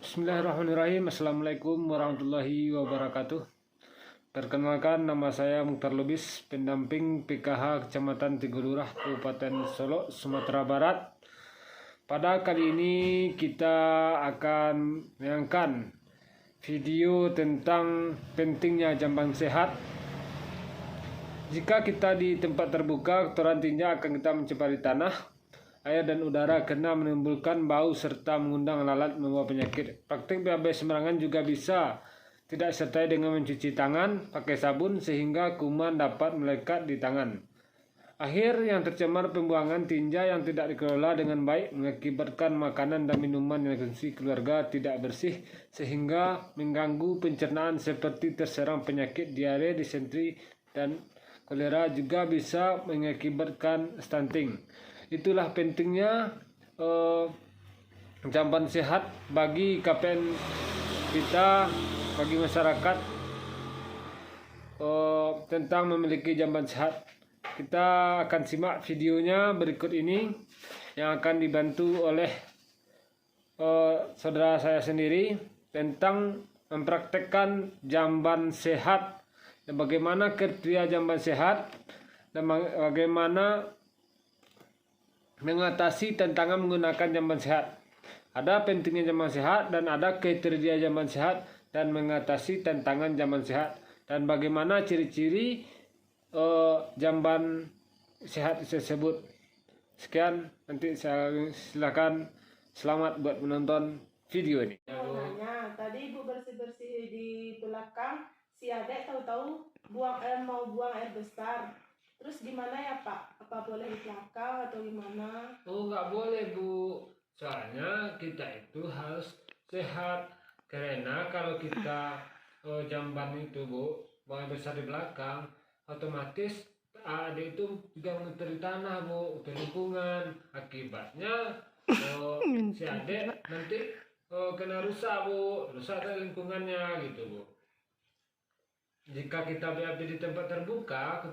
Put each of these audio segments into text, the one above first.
Bismillahirrahmanirrahim. Assalamualaikum warahmatullahi wabarakatuh. Perkenalkan, nama saya Mukhtar Lubis, pendamping PKH Kecamatan Tigulurah, Kabupaten Solok, Sumatera Barat. Pada kali ini kita akan mengangkat video tentang pentingnya jamban sehat. Jika kita di tempat terbuka, kotoran tinja akan kita mencemari tanah, air dan udara karena menimbulkan bau serta mengundang lalat membawa penyakit. Praktik BAB sembarangan juga bisa tidak disertai dengan mencuci tangan pakai sabun sehingga kuman dapat melekat di tangan. Akhir yang tercemar pembuangan tinja yang tidak dikelola dengan baik mengakibatkan makanan dan minuman yang dikonsumsi keluarga tidak bersih sehingga mengganggu pencernaan seperti terserang penyakit diare, disentri dan kolera, juga bisa mengakibatkan stunting. Itulah pentingnya jamban sehat bagi KPN kita, bagi masyarakat, tentang memiliki jamban sehat. Kita akan simak videonya berikut ini yang akan dibantu oleh saudara saya sendiri tentang mempraktekkan jamban sehat dan bagaimana kriteria jamban sehat dan bagaimana mengatasi tantangan menggunakan jamban sehat. Ada pentingnya jamban sehat dan ada kriteria jamban sehat dan mengatasi tantangan jamban sehat dan bagaimana ciri-ciri jamban sehat tersebut. Sekian, nanti saya silakan, selamat buat menonton video ini. Nanya, tadi ibu bersih-bersih di belakang, si adek tahu-tahu mau buang air besar. Terus gimana ya Pak? Apa boleh di belakang atau gimana? Oh, nggak boleh Bu, soalnya kita itu harus sehat. Karena kalau kita jamban itu Bu, buang air besar di belakang, otomatis adik itu juga mengotori tanah Bu, ke lingkungan. Akibatnya si adik nanti kena rusak Bu, rusak dari lingkungannya gitu Bu. Jika kita BAB di tempat terbuka,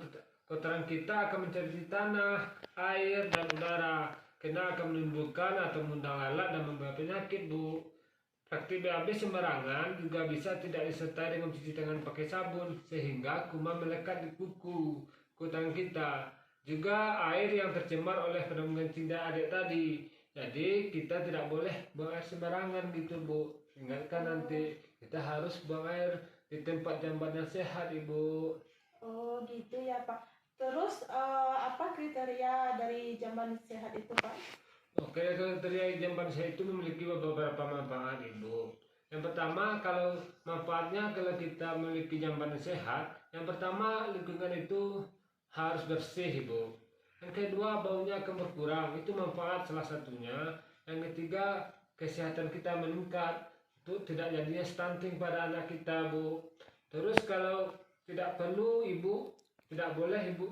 kotoran kita akan mencari tanah, air, dan udara. Karena akan menimbulkan atau mengundang lalat dan membawa penyakit Bu. Praktik BAB sembarangan juga bisa tidak disertai dengan cuci tangan pakai sabun sehingga kuman melekat di kuku tangan kita. Juga air yang tercemar oleh penampungan tinja adik tadi. Jadi kita tidak boleh buang air sembarangan gitu Bu. Ingatkan nanti kita harus buang air di tempat jamban yang sehat Ibu. Oh gitu ya Pak. Terus apa kriteria dari jamban sehat itu Pak? Oke, kriteria jamban sehat itu memiliki beberapa manfaat Ibu. Yang pertama, kalau manfaatnya kalau kita memiliki jamban sehat, yang pertama lingkungan itu harus bersih Ibu. Yang kedua, baunya akan berkurang, itu manfaat salah satunya. Yang ketiga, kesehatan kita meningkat, itu tidak jadinya stunting pada anak kita Bu. Terus kalau tidak perlu Ibu, tidak boleh Ibu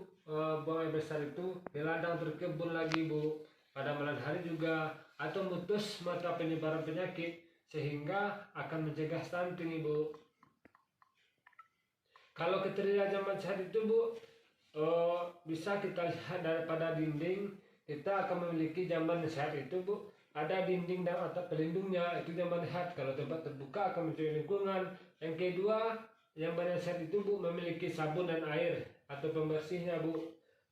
buang air besar itu di ladang terkebun lagi Bu. Pada malam hari juga, atau memutus mata penyebaran penyakit sehingga akan mencegah stunting Ibu. Kalau kriteria jamban sehat itu Bu, bisa kita lihat daripada dinding, kita akan memiliki jamban sehat itu Bu. Ada dinding dan atap pelindungnya, itu jamban sehat. Kalau tempat terbuka akan mencari lingkungan. Yang kedua, jamban sehat itu Bu memiliki sabun dan air atau pembersihnya Bu.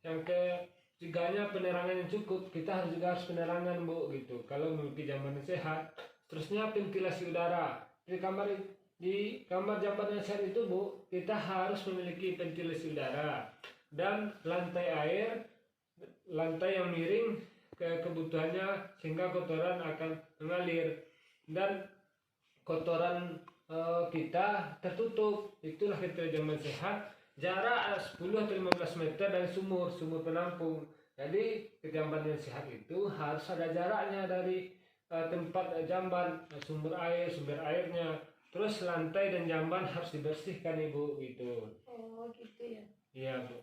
Yang ketiganya penerangan yang cukup, kita juga harus penerangan Bu gitu. Kalau memiliki jamban sehat. Terusnya ventilasi udara. Di kamar jamban yang sehat itu Bu, kita harus memiliki ventilasi udara dan lantai air, lantai yang miring ke kebutuhannya sehingga kotoran akan mengalir dan kotoran kita tertutup. Itulah kriteria jamban sehat. Jarak 10 atau 15 meter dari sumur penampung. Jadi jamban yang sehat itu harus ada jaraknya dari tempat jamban, sumber airnya. Terus lantai dan jamban harus dibersihkan Ibu gitu. Oh gitu ya. Iya Bu.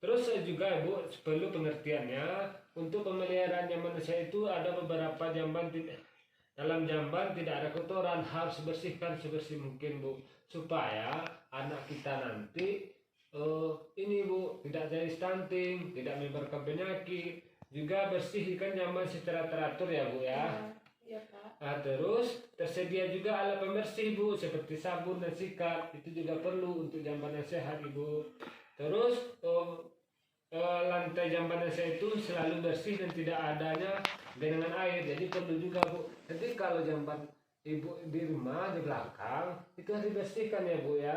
Terus juga Ibu perlu pengertiannya, untuk pemeliharaan jamban sehat itu ada beberapa jamban, dalam jamban tidak ada kotoran, harus bersihkan sebersih mungkin Bu, supaya anak kita nanti ini Bu tidak jadi stunting, tidak menyebarkan penyakit. Juga bersihkan jamban secara teratur ya Bu ya. Iya Pak. Terus tersedia juga alat pembersih Bu, seperti sabun dan sikat, itu juga perlu untuk jamban yang sehat Ibu. Terus lantai jamban yang sehat itu selalu bersih dan tidak adanya genangan air, jadi perlu juga Bu. Jadi kalau jamban Ibu di rumah di belakang itu harus dibersihkan ya Bu ya,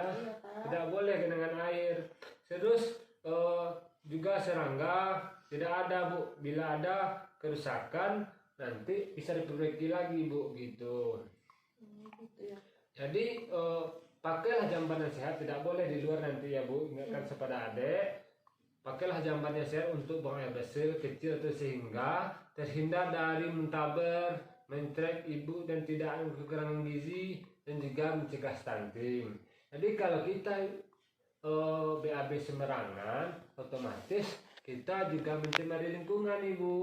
tidak boleh genangan air. Terus juga serangga tidak ada Bu, bila ada kerusakan nanti bisa diperbaiki lagi Bu gitu. Gitu ya. Jadi pakailah jamban yang sehat, tidak boleh di luar nanti ya Bu. Ingatkan kepada adik, pakailah jamban yang sehat untuk buang air besar kecil atau sehingga terhindar dari muntaber, mentrek ibu dan tidak ada kekurangan gizi dan juga mencegah stunting. Jadi kalau kita BAB sembarangan, otomatis kita juga mencemari lingkungan Ibu.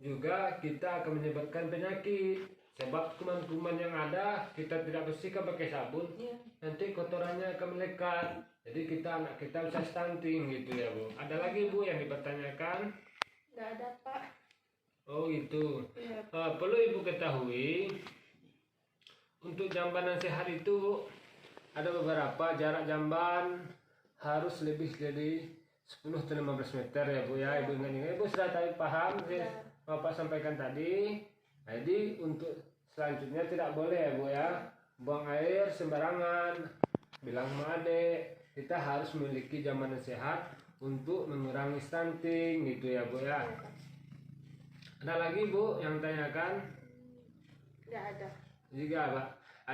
Juga kita akan menyebabkan penyakit sebab kuman-kuman yang ada kita tidak bersihkan pakai sabun, nanti kotorannya akan melekat, jadi anak kita bisa stunting gitu ya Bu. Ada lagi Bu yang dipertanyakan? Nggak ada Pak. Oh itu Iya. perlu Ibu ketahui untuk jamban yang sehat itu ada beberapa. Jarak jamban harus lebih dari 10 atau 15 meter ya Bu ya. Ibu ingat, Ibu sudah tahu paham Bapak sampaikan tadi. Jadi untuk selanjutnya tidak boleh ya Bu ya buang air sembarangan. Bilang sama adik, kita harus memiliki jamban yang sehat untuk mengurangi stunting gitu ya Bu ya. Ada lagi Bu yang tanyakan? Nggak ada. Juga Pak.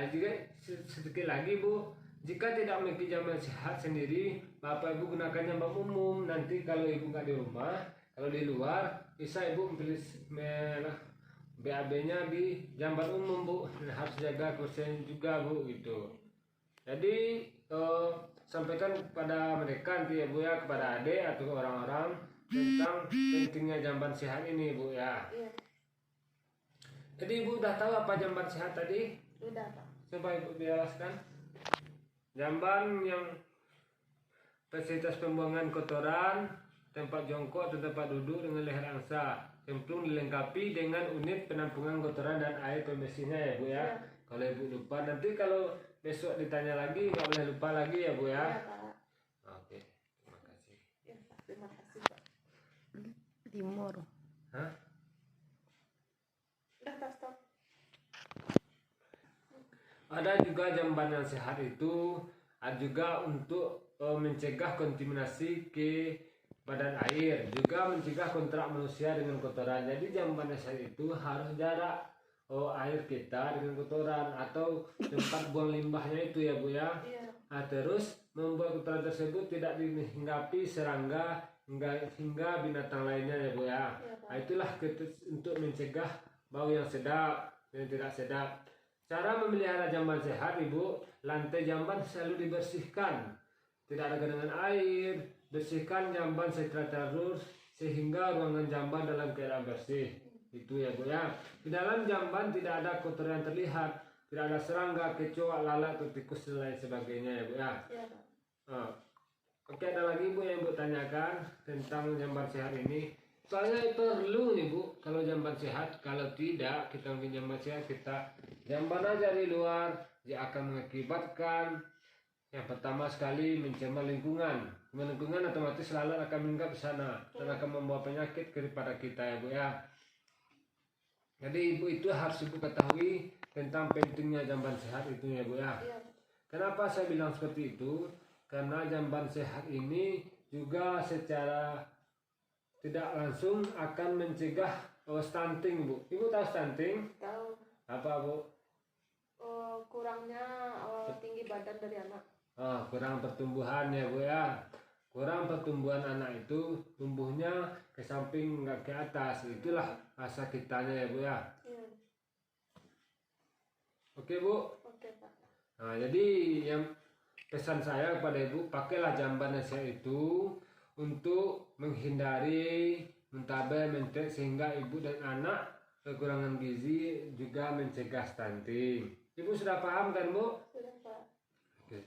Juga sedikit lagi Bu, jika tidak memiliki jamban sehat sendiri, Bapak Ibu gunakan jamban umum. Nanti kalau Ibu nggak di rumah, kalau di luar, bisa Ibu pilih BAB-nya di jamban umum Bu. Harus jaga kebersihan juga Bu gitu. Jadi sampaikan kepada mereka nanti ya Bu ya, kepada adik atau orang-orang tentang pentingnya jamban sehat ini Bu ya. Iya. Jadi Ibu udah tahu apa jamban sehat tadi? Udah Pak. Coba Ibu jelaskan. Jamban yang fasilitas pembuangan kotoran, tempat jongkok atau tempat duduk dengan leher angsa, cemplung dilengkapi dengan unit penampungan kotoran dan air pembersihnya ya Bu ya. Kalau Ibu lupa, nanti kalau besok ditanya lagi nggak boleh lupa lagi ya Bu ya. Iya Pak. Oke, terima kasih. Iya Pak. Terima kasih Pak. Timur. Hah? Udah Pak, stop. Ada juga jamban yang sehat itu ada juga untuk mencegah kontaminasi ke badan air, juga mencegah kontrak manusia dengan kotoran. Jadi jamban yang sehat itu harus jarak air kita dengan kotoran atau tempat buang limbahnya itu ya Bu ya. Iya. Terus membuat kotoran tersebut tidak dihinggapi serangga hingga binatang lainnya ya Bu ya. Itulah untuk mencegah bau yang sedap dan tidak sedap. Cara memelihara jamban sehat Ibu, lantai jamban selalu dibersihkan, tidak ada genangan air. Bersihkan jamban secara terus sehingga ruangan jamban dalam keadaan bersih. Itu ya Bu ya. Di dalam jamban tidak ada kotoran terlihat, tidak ada serangga, kecoak, lalat, atau tikus dan lain sebagainya ya Bu ya. Iya Pak. Oke, ada lagi Bu yang Bu tanyakan tentang jamban sehat ini. Soalnya perlu nih Bu, kalau jamban sehat. Kalau tidak kita bikin jamban sehat, kita jamban aja di luar, dia akan mengakibatkan yang pertama sekali mencemar lingkungan. Lingkungan otomatis lalat akan mengingat ke sana dan akan membawa penyakit kepada kita ya Bu ya. Jadi Ibu itu harus Ibu ketahui tentang pentingnya jamban sehat itu ya Bu ya. Iya. Kenapa saya bilang seperti itu? Karena jamban sehat ini juga secara tidak langsung akan mencegah stunting Bu. Ibu tahu stunting? Tahu. Apa Bu? Kurangnya tinggi badan dari anak. Kurang pertumbuhan ya Bu ya. Kurang pertumbuhan anak itu tumbuhnya ke samping nggak ke atas. Itulah rasa kitanya ya Bu ya. Iya. Oke Bu. Oke Pak. Jadi yang pesan saya kepada Ibu, pakailah jamban sehat itu untuk menghindari muntaber, mentek sehingga ibu dan anak kekurangan gizi, juga mencegah stunting. Ibu sudah paham kan Bu? Sudah Pak. Oke,